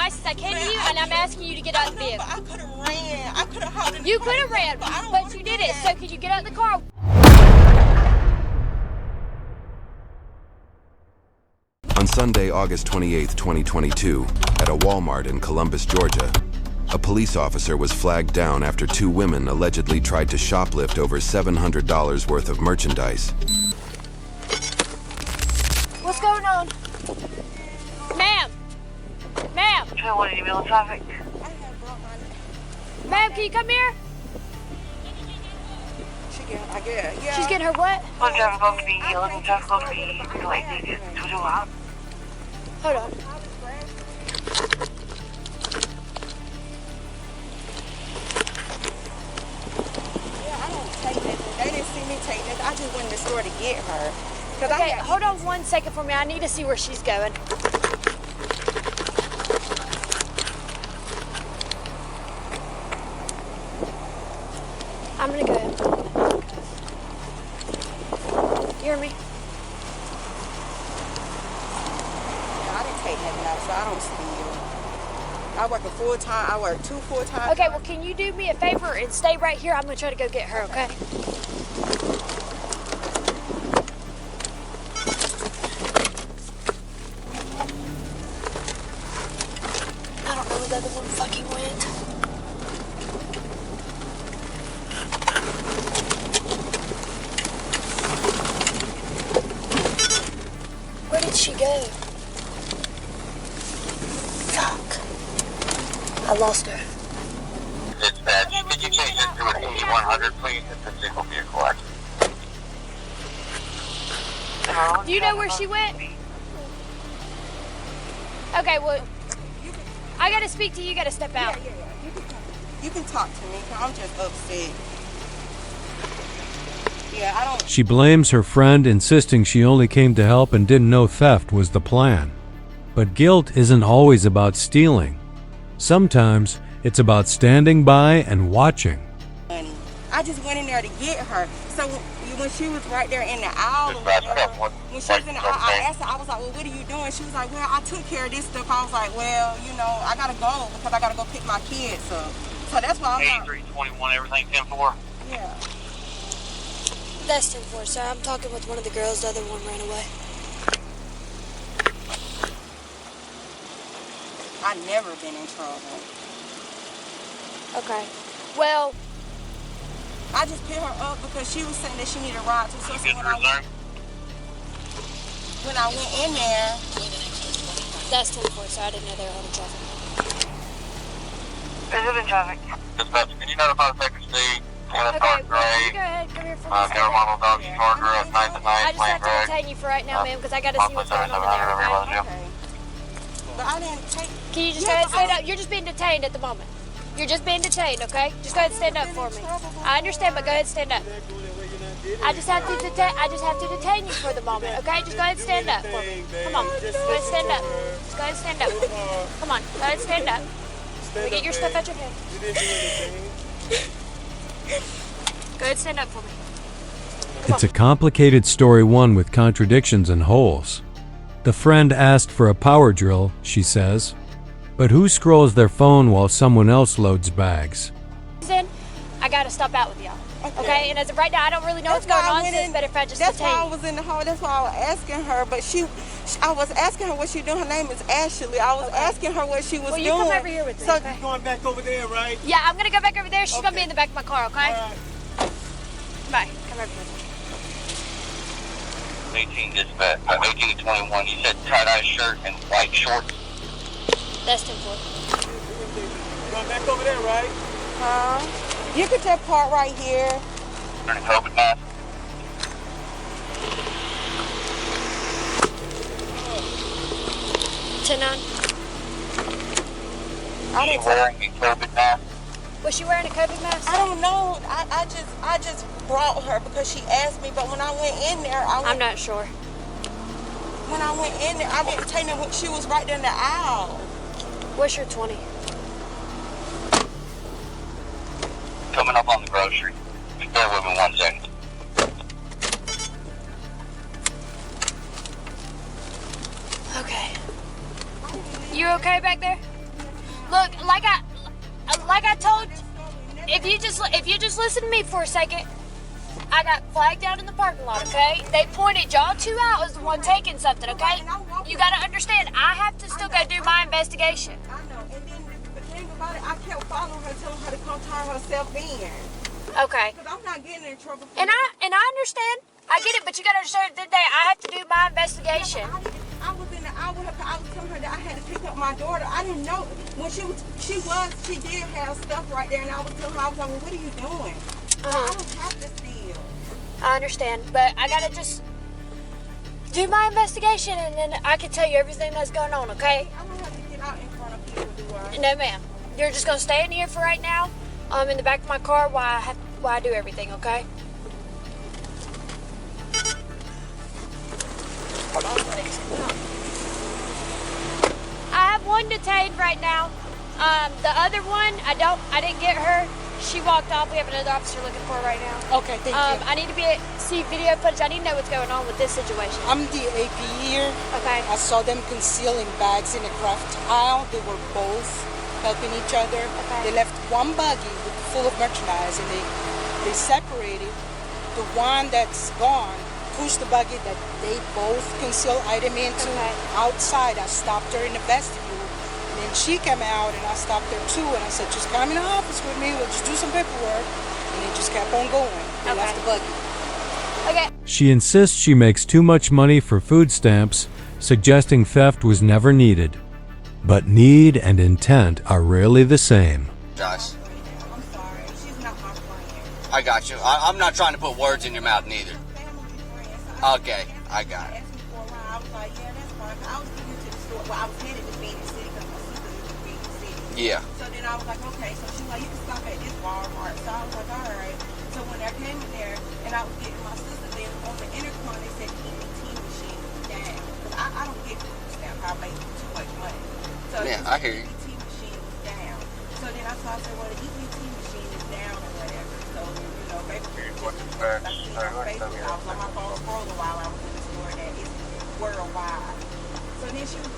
nice as I can to you, and I'm asking you to get out of the vehicle. I could have ran. I could have hopped in the You car. could have ran, but you didn't. So could you get out of the car? On Sunday, August 28, 2022, at a Walmart in Columbus, Georgia, a police officer was flagged down after two women allegedly tried to shoplift over $700 worth of merchandise. What's going on? Ma'am! Ma'am! What are you in traffic? Ma'am, can you come here? Yeah. She's getting her what? One driver going to be 11 traffic going to be like this. Hold on. They didn't see me take this. I just went in the store to get her. Okay, hold on 1 second for me. I need to see where she's going. I'm gonna go ahead. You hear me? I didn't take nothing else, so I don't steal. I work a full-time. I work 2 full-time. Okay, well, can you do me a favor and stay right here? I'm gonna try to go get her, okay? I don't know where the other one fucking went. Where did she go? Fuck. I lost her. Dispatch, could you change it to an 8100, please? It's a single vehicle accident. Do you know where she went? Okay, well, I gotta speak to you. You gotta step out. Yeah. You can talk to me. I'm just upset. Yeah, I don't. She blames her friend, insisting she only came to help and didn't know theft was the plan. But guilt isn't always about stealing. Sometimes it's about standing by and watching. I just went in there to get her. So when she was right there in the aisle, when she was in the aisle, I asked her, I was like, well, what are you doing? She was like, well, I took care of this stuff. I was like, well, you know, I gotta go because I gotta go pick my kids up. So that's why I'm 8321, everything 10-4. Yeah. That's 10-4, sir. I'm talking with one of the girls. The other one ran away. I've never been in trouble. Okay. Well, I just picked her up because she was saying that she needed a ride to sister when I went in there. that's 10-4, sir. I didn't know they were on traffic. Is it in traffic? Dispatch, can you notify the second seat? Okay, well, you go ahead. Come here for me. Never model doggy charger at 9th and 9th, I just Plain have to Drag. detain you for right now, ma'am, because I got to see what's going on in there, okay? Okay. But I didn't take. Can you just go ahead and stand up? You're just being detained at the moment. You're just being detained, okay? Just go ahead and stand up for me. I understand, but go ahead and stand up. I just have to detain you for the moment, okay? Just go ahead and stand up for me. Come on. Go ahead and stand up. Just go ahead and stand up. Come on. Go ahead and stand up. Let me get your stuff out your hand. Go ahead and stand up for me. It's a complicated story, one with contradictions and holes. The friend asked for a power drill, she says. But who scrolls their phone while someone else loads bags? I gotta stop out with y'all. Okay? And as of right now, I don't really know what's going on, so it's better if I just That's detain why I you. was in the hall. That's why I was asking her. But I was asking her what she doing. Her name is Ashley. I was asking her what she was doing. Well, you come over here with me, So okay? Going back over there, right? Yeah, I'm gonna go back over there. She's gonna be in the back of my car, okay? All right. Bye. Come over here. 18 dispatch, 1821, you said tie-dye shirt and white shorts. That's 10-4. Going back over there, right? you could just park right here. Wearing a COVID mask. I She wearing a COVID mask. Was she wearing a COVID mask? I don't know. I just brought her because she asked me. But when I went in there, I'm not sure. When I went in there, I didn't take her when she was right there in the aisle. What's your 20? Coming up on the grocery. Just bear with me 1 second. Okay. You okay back there? Look, like I told you, if you just listen to me for a second, I got flagged down in the parking lot, okay? They pointed y'all two out as the one taking something, okay? You gotta understand, I have to still go do my investigation. I know. And then the thing about it, I kept following her, telling her to come turn herself in. Okay. Because I'm not getting in trouble. And I understand. I get it, but you gotta understand that I have to do my investigation. I was in the hour with her. I was telling her that I had to pick up my daughter. I didn't know when she did have stuff right there, and I was telling her, I was like, well, what are you doing? I don't have to steal. I understand, but I gotta just do my investigation, and then I can tell you everything that's going on, okay? I don't have to get out in front of people, do I? No, ma'am. You're just gonna stay in here for right now, in the back of my car while I do everything, okay? I have one detained right now. The other one, I didn't get her. She walked off. We have another officer looking for her right now. Okay, thank you. I need to see video footage. I need to know what's going on with this situation. I'm the AP here. Okay. I saw them concealing bags in the craft aisle. They were both helping each other. Okay. They left one buggy full of merchandise, and they separated. The one that's gone pushed the buggy that they both concealed item into outside. I stopped her in the vestibule. And then she came out, and I stopped her too. And I said, just come in the office with me. We'll just do some paperwork. And they just kept on going. They left the buggy. Okay. She insists she makes too much money for food stamps, suggesting theft was never needed. But need and intent are rarely the same. Josh, I'm sorry. She's not my friend. I got you. I'm not trying to put words in your mouth neither. Okay, I got it. Asked me for a ride. I was like, yeah, that's fine. I was getting to the store. Well, I was headed to Phoenix City because my sister lives in Phoenix City. Yeah. So then I was like, okay. So she was like, you can stop at this Walmart. So I was like, all right. So when I came in there and I was getting my sister there on the intercom, they said the EBT machine was down. Because I don't get food stamps. I make too much money. So Yeah, I hear you. The EBT machine was down. So then I said, well, the EBT machine is down or whatever. So, you know, baby, I seen her Facebook. I was on my phone for a while. I was in the store that is worldwide. So then she was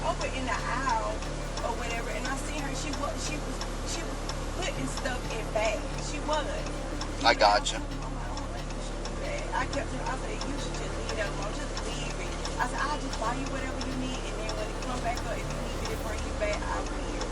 over in the aisle or whatever, and I seen her. She was putting stuff in bags. She was. I got you. I kept telling her, I said, you should just leave that alone. Just leave it. I said, I'll just buy you whatever you need, and then when it come back up, if you need me to bring you back, I will.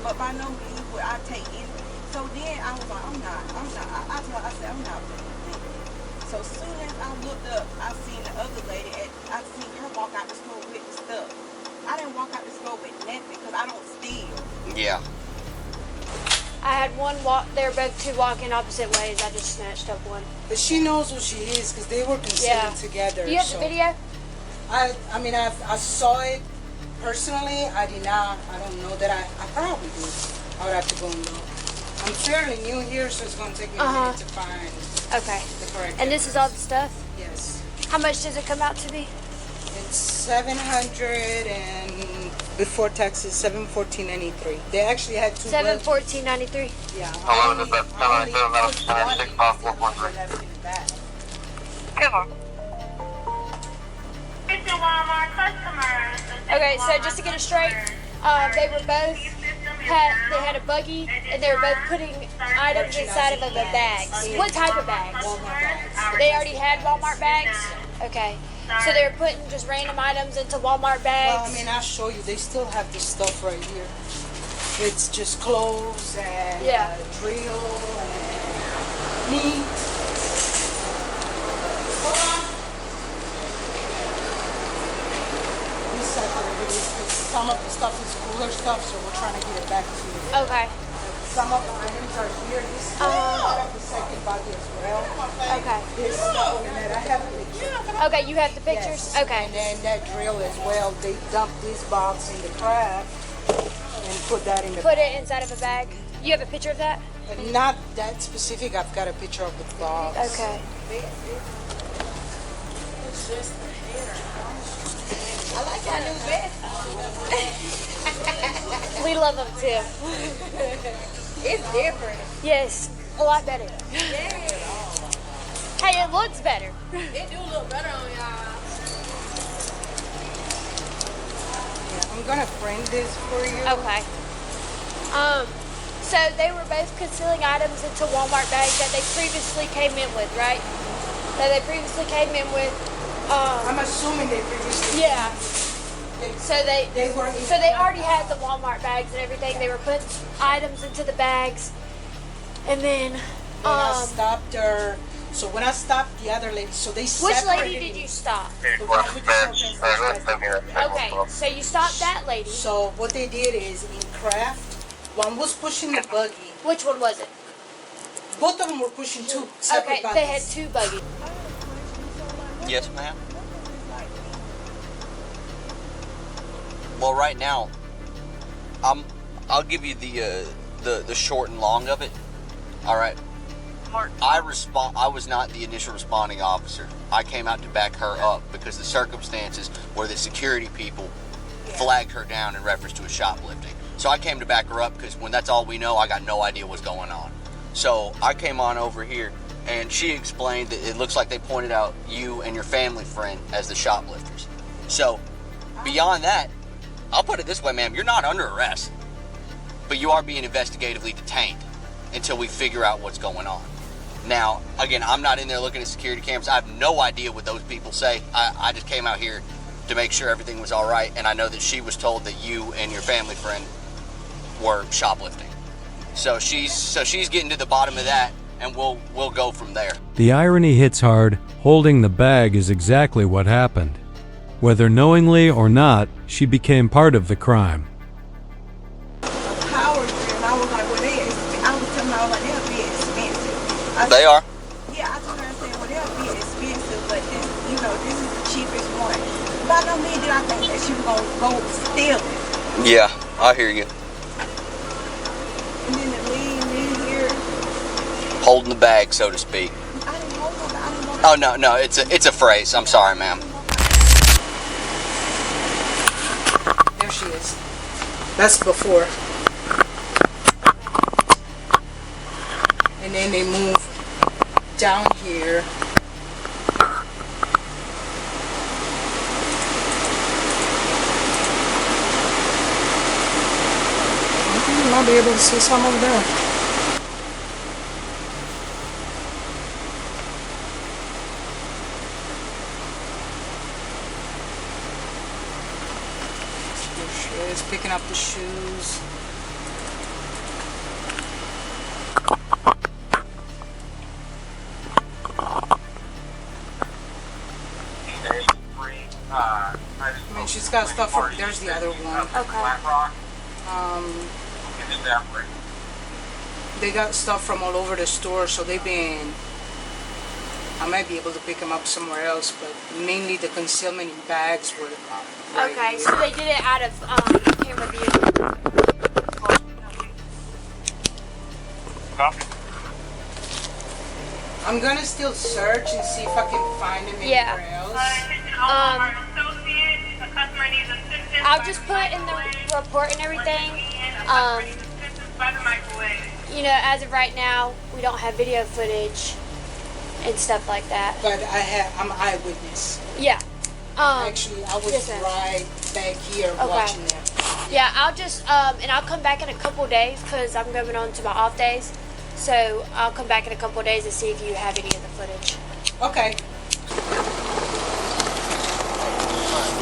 But by no means would I take anything. So then I was like, I'm not. I told her, I said, I'm not doing it. So as soon as I looked up, I seen the other lady, I seen her walk out the store with the stuff. I didn't walk out the store with nothing because I don't steal. Yeah. I had one walk. They were both two walking opposite ways. I just snatched up one. But she knows who she is because they were concealing together. Do you have the video? I mean, I saw it personally. I did not. I don't know that I probably do. I would have to go and look. I'm fairly new here, so it's going to take me a minute to find the correct And this is all the stuff? Yes. How much does it come out to be? It's 700 and before taxes, 714.93. They actually had two. $714.93. Yeah. Hello, the best time I feel about 6 possible 1 Come on. It's a Walmart customer. Okay, so just to get it straight, they were both they had a buggy and they were both putting items inside of a bag. What type of bags? Walmart bags. They already had Walmart bags? Okay. So they were putting just random items into Walmart bags? Well, I mean, I'll show you. They still have this stuff right here. It's just clothes and drill and meat. Hold on. We separated it because some of the stuff is cooler stuff, so we're trying to get it back to you. Okay. Some of the items are here. This is part of the second buggy as well. Okay. This and I have pictures. Okay, you have the pictures? Yes. Okay. And then that drill as well. They dumped this box in the crab and put that in the Put it inside of a bag. You have a picture of that? Not that specific. I've got a picture of the box. Okay. I like that new vest. We love them too. It's different. Yes, a lot better. Yeah. Hey, it looks better. It do look better on y'all. Yeah, I'm I'm gonna print this for you. Okay. So they were both concealing items into Walmart bags that they previously came in with, right? That they previously came in with. I'm assuming they previously. Yeah. So they were. so they already had the Walmart bags and everything. They were putting items into the bags, and then I stopped her. So when I stopped the other lady, so they which separated. lady did you stop? The one with the Okay, so you stopped that lady. So what they did is in craft, one was pushing the buggy. Which one was it? Both of them were pushing two separate Okay, buggies. they had two buggies. Yes, ma'am. Well, right now, I'll give you the short and long of it. All right. I was not the initial responding officer. I came out to back her up because the circumstances were that security people flagged her down in reference to a shoplifting. So I came to back her up because when that's all we know, I got no idea what's going on. So I came on over here and she explained that it looks like they pointed out you and your family friend as the shoplifters. So beyond that, I'll put it this way, ma'am, you're not under arrest, but you are being investigatively detained until we figure out what's going on. Now, again, I'm not in there looking at security cameras. I have no idea what those people say. I just came out here to make sure everything was all right, and I know that she was told that you and your family friend were shoplifting. So she's getting to the bottom of that, and we'll go from there. The irony hits hard. Holding the bag is exactly what happened. Whether knowingly or not, she became part of the crime. Power trip. I was like, well, I was telling her, I was like, they'll be expensive. They are. Yeah, I told her, I said, well, they'll be expensive, but this, this is the cheapest one. By no means did I think that she was gonna go steal it. Yeah, I hear you. And then to leave me here. Holding the bag, so to speak. I didn't hold her. I didn't know. Oh no, it's a phrase. I'm sorry, ma'am. There she is. That's before. And then they move down here. You might be able to see some over there. There she is, picking up the shoes. I mean, she's got stuff from, there's the other one. They got stuff from all over the store, so they've been, I might be able to pick them up somewhere else, but mainly the concealment in bags were right Okay, here. so they did it out of camera view. I'm gonna still search and see if I can find them Yeah. anywhere else. I'll just put in the report and everything. As of right now, we don't have video footage and stuff like that. But I'm an eyewitness. Yeah. Actually, I was yes, ma'am. right back here watching them. Yeah, I'll just, and I'll come back in a couple days because I'm going on to my off days. So I'll come back in a couple days and see if you have any of the footage. Okay.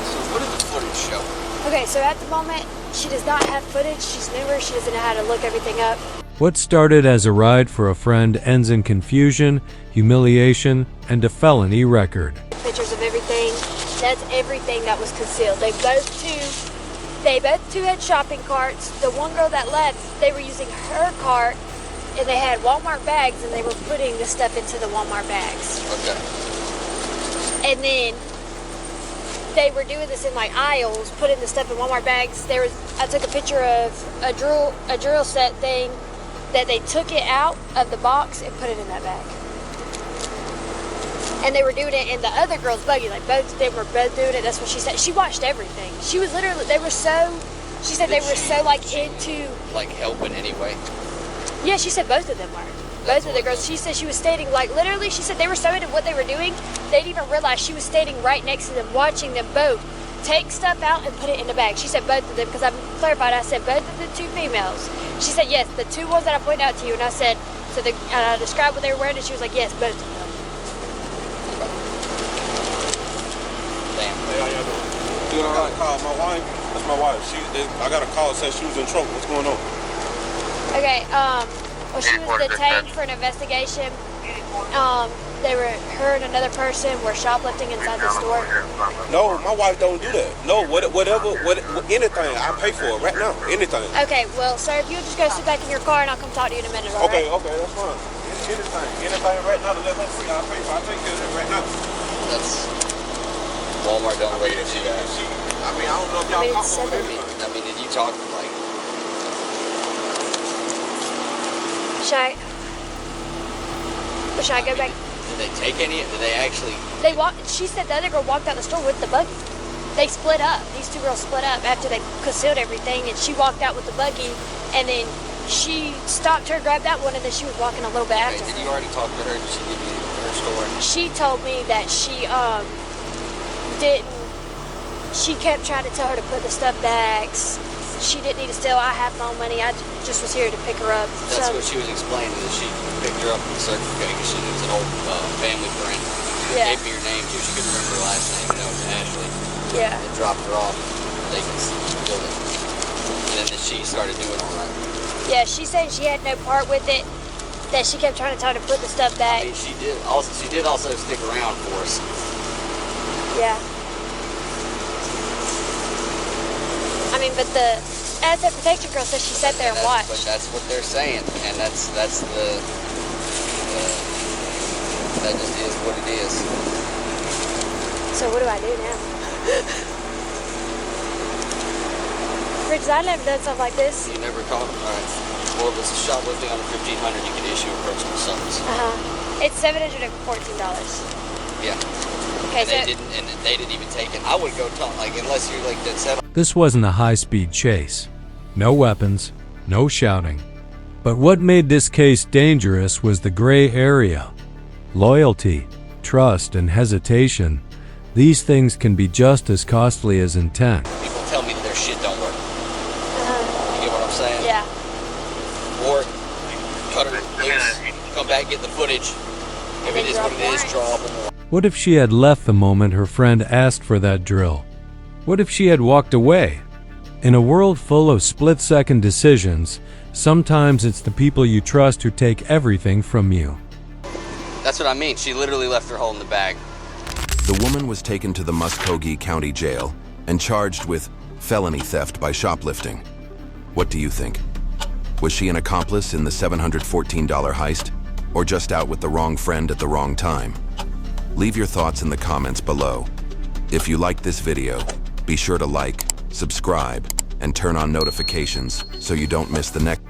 So what does the footage show? Okay, so at the moment, she does not have footage. She's newer. She doesn't know how to look everything up. What started as a ride for a friend ends in confusion, humiliation, and a felony record. Pictures of everything. That's everything that was concealed. They both two had shopping carts. The one girl that left, they were using her cart, and they had Walmart bags, and they were putting the stuff into the Walmart bags. Okay. And then they were doing this in like aisles, putting the stuff in Walmart bags. I took a picture of a drill set thing that they took it out of the box and put it in that bag. And they were doing it in the other girl's buggy, like both of them were both doing it. That's what she said. She watched everything. She was literally, she said they were so like into. Like helping anyway? Yeah, she said both of them were. Both of the girls. She said she was standing, like literally, she said they were so into what they were doing, they didn't even realize she was standing right next to them, watching them both take stuff out and put it in the bag. She said both of them, because I clarified. I said both of the two females. She said yes, the two ones that I pointed out to you, and I said, and I described what they were wearing, and she was like, yes, both of them. Damn. Hey, how y'all doing? Dude, I got a call. My wife, that's my wife. I got a call that said she was in trouble. What's going on? Okay, well, she was detained for an investigation. Her and another person were shoplifting inside the store. No, my wife don't do that. No, anything, I pay for it right now. Anything. Okay, well, sir, if you'll just go sit back in your car and I'll come talk to you in a minute, all Okay, right? okay, that's fine. Anything right now to let her free, I take care of it right now. That's Walmart don't let you do that. I mean, I don't know if y'all it's talk over seven. anything. I mean, did you talk like? Should I go back? Did they take any? Did they actually? She said the other girl walked out the store with the buggy. They split up. These two girls split up after they concealed everything, and she walked out with the buggy, and then she stopped her, grabbed that one, and then she was walking a little bit after Did her. you already talk to her? Did she give you her story? She told me that she didn't. She kept trying to tell her to put the stuff back. She didn't need to steal. I have my own money. I just was here to pick her up. That's what she was explaining. That she picked her up in the Circle K because she was an old family friend. Yeah. Gave me her name too. She couldn't remember her last name. It was Ashley. Yeah. And dropped her off. They killed her. And then she started doing all that. Yeah, she said she had no part with it. That she kept trying to tell her to put the stuff back. I mean, she did also stick around for us. Yeah. I mean, but the asset protection girl said she sat there and watched. But that's what they're saying, and that's that just is what it is. So what do I do now? Bridges, I never done something like this. You never caught them? All right. Well, if it's a shoplifting under $1,500, you can issue a personal summons. It's $714. Yeah. Okay, And they didn't even take it. I would go talk, like, unless you're like that set. This wasn't a high-speed chase. No weapons, no shouting. But what made this case dangerous was the gray area. Loyalty, trust, and hesitation. These things can be just as costly as intent. People tell me their shit don't work. You get what I'm saying? Yeah. Or cut her loose, come back, get the footage. If it is what it is, draw up more. What if she had left the moment her friend asked for that drill? What if she had walked away? In a world full of split-second decisions, sometimes it's the people you trust who take everything from you. That's what I mean. She literally left her hole in the bag. The woman was taken to the Muskogee County Jail and charged with felony theft by shoplifting. What do you think? Was she an accomplice in the $714 heist, or just out with the wrong friend at the wrong time? Leave your thoughts in the comments below. If you liked this video, be sure to like, subscribe, and turn on notifications so you don't miss the next